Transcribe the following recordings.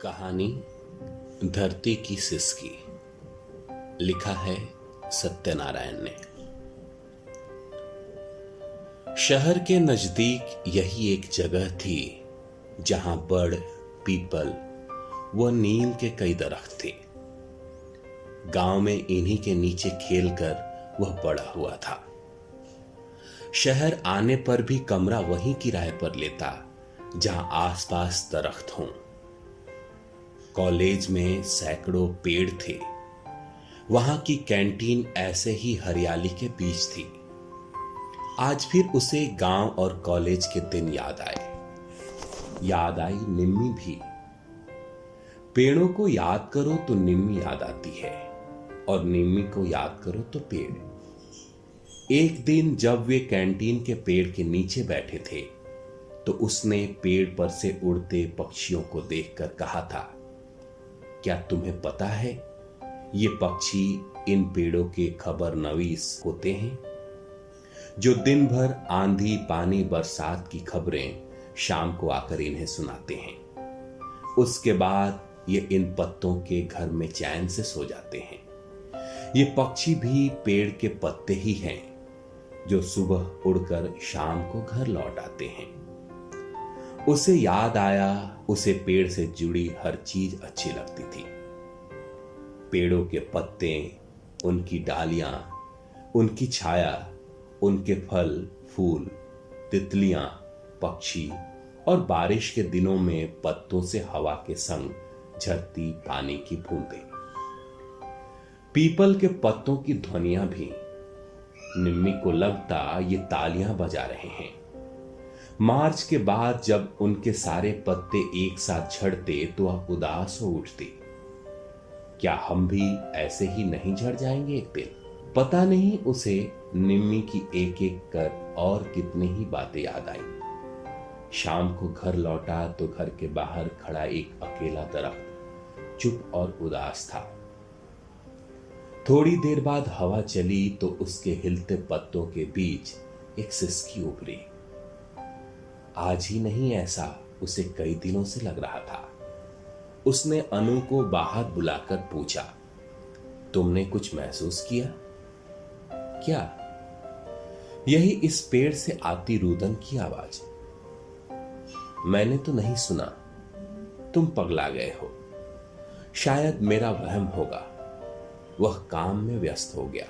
कहानी धरती की सिसकी। लिखा है सत्यनारायण ने। शहर के नजदीक यही एक जगह थी जहां बड़, पीपल व नीम के कई दरख्त थे। गांव में इन्हीं के नीचे खेलकर वह बड़ा हुआ था। शहर आने पर भी कमरा वहीं किराए पर लेता जहां आसपास दरख्त हों। कॉलेज में सैकड़ों पेड़ थे। वहां की कैंटीन ऐसे ही हरियाली के बीच थी। आज फिर उसे गांव और कॉलेज के दिन याद आए। याद आई निम्मी भी। पेड़ों को याद करो तो निम्मी याद आती है और निम्मी को याद करो तो पेड़। एक दिन जब वे कैंटीन के पेड़ के नीचे बैठे थे तो उसने पेड़ पर से उड़ते पक्षियों को देखकर कहा था, क्या तुम्हें पता है ये पक्षी इन पेड़ों के खबरनवीस होते हैं जो दिन भर आंधी, पानी, बरसात की खबरें शाम को आकर इन्हें सुनाते हैं। उसके बाद ये इन पत्तों के घर में चैन से सो जाते हैं। ये पक्षी भी पेड़ के पत्ते ही हैं जो सुबह उड़कर शाम को घर लौट आते हैं। उसे याद आया, उसे पेड़ से जुड़ी हर चीज अच्छी लगती थी। पेड़ों के पत्ते, उनकी डालियां, उनकी छाया, उनके फल, फूल, तितलियां, पक्षी और बारिश के दिनों में पत्तों से हवा के संग झरती पानी की बूंदें। पीपल के पत्तों की ध्वनियां भी। निम्मी को लगता ये तालियां बजा रहे हैं। मार्च के बाद जब उनके सारे पत्ते एक साथ झड़ते तो वह उदास हो उठती। क्या हम भी ऐसे ही नहीं झड़ जाएंगे एक दिन? पता नहीं उसे निम्मी की एक एक कर और कितनी ही बातें याद आई। शाम को घर लौटा तो घर के बाहर खड़ा एक अकेला दरख्त चुप और उदास था। थोड़ी देर बाद हवा चली तो उसके हिलते पत्तों के बीच एक सिसकी उभरी। आज ही नहीं, ऐसा उसे कई दिनों से लग रहा था। उसने अनु को बाहर बुलाकर पूछा, तुमने कुछ महसूस किया क्या? यही इस पेड़ से आती रुदन की आवाज। मैंने तो नहीं सुना। तुम पगला गए हो। शायद मेरा वहम होगा। वह काम में व्यस्त हो गया।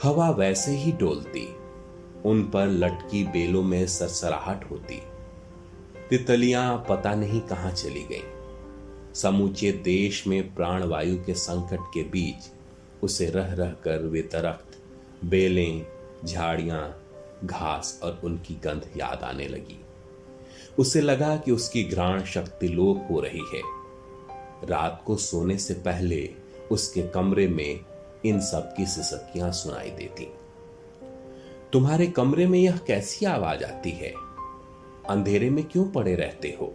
हवा वैसे ही डोलती, उन पर लटकी बेलों में सरसराहट होती। तितलियां पता नहीं कहां चली गईं। समूचे देश में प्राणवायु के संकट के बीच उसे रह रह कर वे दरख्त, बेलें, झाड़ियां, घास और उनकी गंध याद आने लगी। उसे लगा कि उसकी घ्राण शक्ति लोप हो रही है। रात को सोने से पहले उसके कमरे में इन सब की सिसकियां सुनाई देती। तुम्हारे कमरे में यह कैसी आवाज आती है? अंधेरे में क्यों पड़े रहते हो?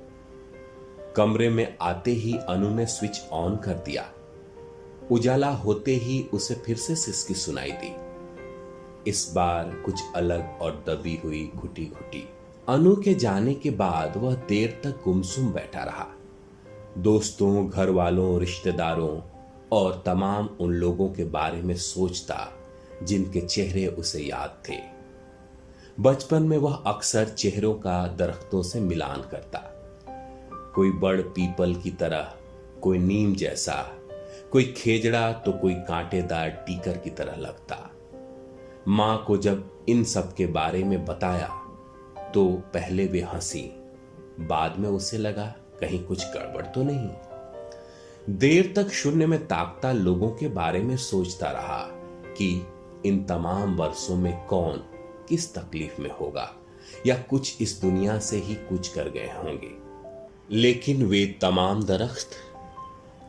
कमरे में आते ही अनु ने स्विच ऑन कर दिया। उजाला होते ही उसे फिर से सिसकी सुनाई दी। इस बार कुछ अलग और दबी हुई, घुटी घुटी। अनु के जाने के बाद वह देर तक गुमसुम बैठा रहा। दोस्तों, घर वालों, रिश्तेदारों और तमाम उन लोगों के बारे में सोचता जिनके चेहरे उसे याद थे। बचपन में वह अक्सर चेहरों का दरख्तों से मिलान करता। कोई बड़ पीपल की तरह, कोई नीम जैसा, कोई खेजड़ा तो कोई कांटेदार टीकर की तरह लगता। मां को जब इन सब के बारे में बताया तो पहले वे हंसी, बाद में उसे लगा कहीं कुछ गड़बड़ तो नहीं। देर तक शून्य में ताकता लोगों के बारे में सोचता रहा कि इन तमाम वर्षों में कौन किस तकलीफ में होगा या कुछ इस दुनिया से ही कूच कर गए होंगे। लेकिन वे तमाम दरख्त,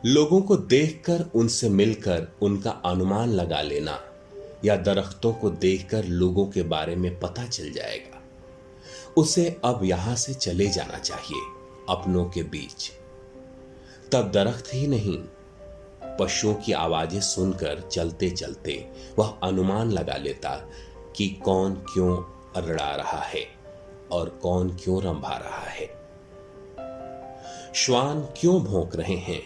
लोगों को देखकर, उनसे मिलकर उनका अनुमान लगा लेना या दरख्तों को देखकर लोगों के बारे में पता चल जाएगा। उसे अब यहां से चले जाना चाहिए अपनों के बीच। तब दरख्त ही नहीं, पशुओं की आवाजें सुनकर चलते चलते वह अनुमान लगा लेता कि कौन क्यों अरड़ा रहा है और कौन क्यों रंभा रहा है। श्वान क्यों भौंक रहे हैं,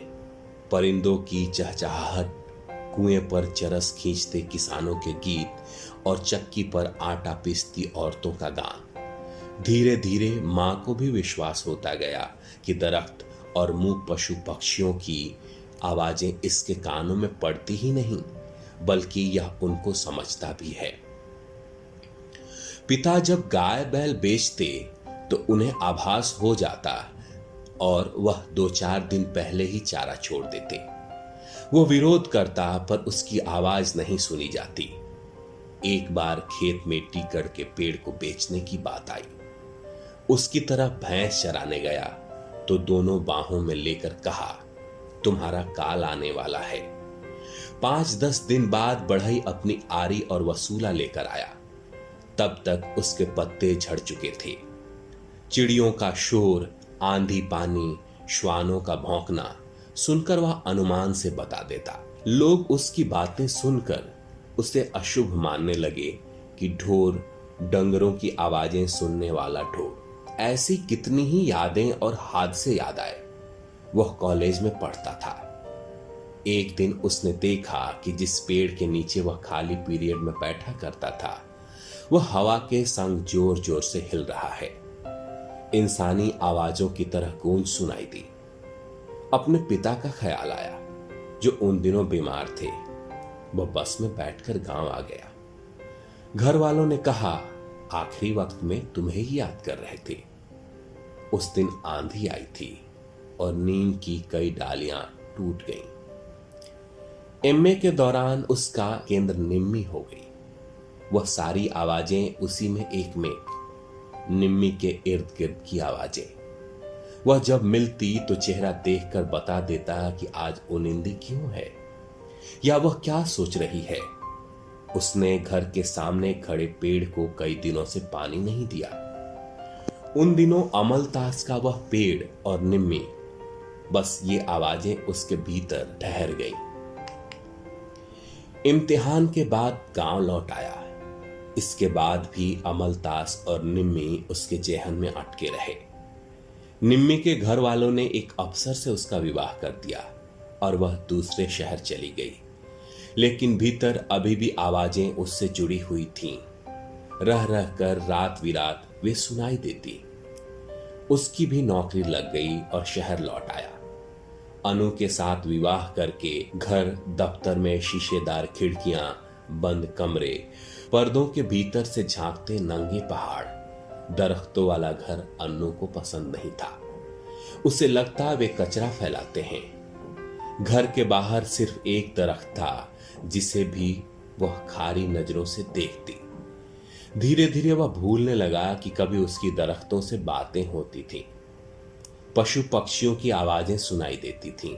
परिंदों की चहचहाहट, कुएं पर चरस खींचते किसानों के गीत और चक्की पर आटा पीसती औरतों का गान। धीरे धीरे मां को भी विश्वास होता गया कि दरख्त और मूक पशु पक्षियों की आवाजें इसके कानों में पड़ती ही नहीं, बल्कि यह उनको समझता भी है। पिता जब गाय बैल बेचते तो उन्हें आभास हो जाता और वह 2-4 दिन पहले ही चारा छोड़ देते। वो विरोध करता पर उसकी आवाज नहीं सुनी जाती। एक बार खेत में टीकड़ के पेड़ को बेचने की बात आई। उसकी तरफ भैंस चराने गया तो दोनों बाहों में लेकर कहा, तुम्हारा काल आने वाला है। 5-10 दिन बाद बढ़ई अपनी आरी और वसूला लेकर आया। तब तक उसके पत्ते झड़ चुके थे। चिड़ियों का शोर, आंधी पानी, श्वानों का भौंकना सुनकर वह अनुमान से बता देता। लोग उसकी बातें सुनकर उसे अशुभ मानने लगे कि ढोर, डंगरों की आवाजें सुनने वाला ढोर। ऐसी कितनी ही यादें और हादसे याद आए। वह कॉलेज में पढ़ता था। एक दिन उसने देखा कि जिस पेड़ के नीचे वह खाली पीरियड में बैठा करता था, वह हवा के संग जोर जोर से हिल रहा है। इंसानी आवाजों की तरह गूंज सुनाई दी। अपने पिता का ख्याल आया, जो उन दिनों बीमार थे। वह बस में बैठकर गांव आ गया। घर वालों ने कहा, आखिरी वक्त में तुम्हें ही याद कर रहे थे। उस दिन आंधी आई थी और नीम की कई डालियां टूट गईं। एमए के दौरान उसका केंद्र निम्मी हो गई। वह सारी आवाजें उसी में एक में, निम्मी के इर्द गिर्द की आवाजें। वह जब मिलती तो चेहरा देखकर बता देता कि आज उनिंदी क्यों है या वह क्या सोच रही है। उसने घर के सामने खड़े पेड़ को कई दिनों से पानी नहीं दिया। उन दिनों अमलतास का वह पेड़ और निम्मी, बस ये आवाजें उसके भीतर ठहर गई। इम्तिहान के बाद गांव लौट आया। इसके बाद भी अमलतास और निम्मी उसके जेहन में अटके रहे। निम्मी के घर वालों ने एक अफसर से उसका विवाह कर दिया और वह दूसरे शहर चली गई, लेकिन भीतर अभी भी आवाजें उससे जुड़ी हुई थीं। रह रह कर रात विरात वे सुनाई देती। उसकी भी नौकरी लग गई और शहर लौट आया। अनु के साथ विवाह करके घर दफ्तर में शीशेदार खिड़कियां, बंद कमरे, पर्दों के भीतर से झांकते नंगे पहाड़। दरख्तों वाला घर अन्नू को पसंद नहीं था। उसे लगता वे कचरा फैलाते हैं। घर के बाहर सिर्फ एक दरख्त था जिसे भी वह खारी नजरों से देखती। धीरे धीरे वह भूलने लगा कि कभी उसकी दरख्तों से बातें होती थीं। पशु पक्षियों की आवाजें सुनाई देती थीं।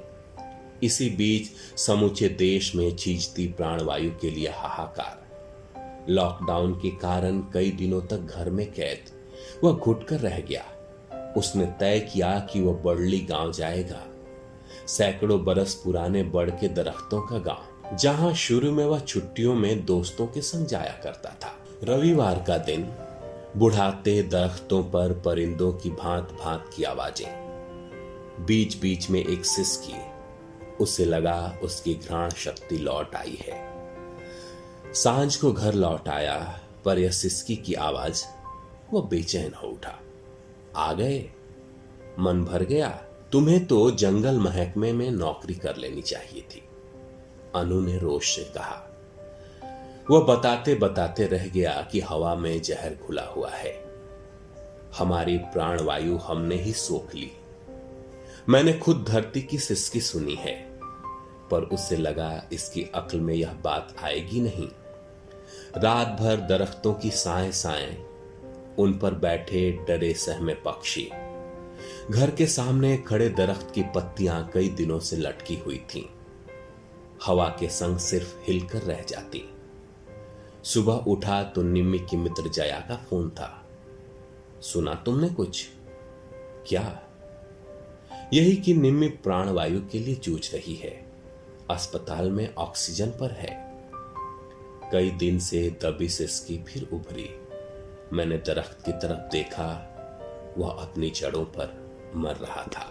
इसी बीच समूचे देश में चीजती प्राणवायु के लिए हाहाकार। लॉकडाउन के कारण कई दिनों तक घर में कैद वह घुटकर रह गया। उसने तय किया कि वह बड़ली गांव जाएगा, सैकड़ों बरस पुराने बड़ के दरख्तों का गांव, जहां शुरू में वह छुट्टियों में दोस्तों के संग जाया करता था। रविवार का दिन, बुढ़ाते दरख्तों पर परिंदों की भांत भांत की आवाजें, बीच बीच में एक सिसकी। उसे लगा उसकी घ्राण शक्ति लौट आई है। सांझ को घर लौट आया, पर यह सिसकी की आवाज, वो बेचैन हो उठा। आ गए, मन भर गया। तुम्हें तो जंगल महकमे में नौकरी कर लेनी चाहिए थी, अनु ने रोष से कहा। वह बताते बताते रह गया कि हवा में जहर घुला हुआ है। हमारी प्राणवायु हमने ही सोख ली। मैंने खुद धरती की सिसकी सुनी है, पर उसे लगा इसकी अक्ल में यह बात आएगी नहीं। रात भर दरख्तों की साएं साएं, उन पर बैठे डरे सहमे पक्षी। घर के सामने खड़े दरख्त की पत्तियां कई दिनों से लटकी हुई थीं। हवा के संग सिर्फ हिलकर रह जाती। सुबह उठा तो निम्मी की मित्र जया का फोन था। सुना तुमने कुछ? क्या? यही कि निम्मी प्राणवायु के लिए जूझ रही है, अस्पताल में ऑक्सीजन पर है। कई दिन से दबी सिसकी फिर उभरी। मैंने दरख्त की तरफ देखा, वह अपनी जड़ों पर मर रहा था।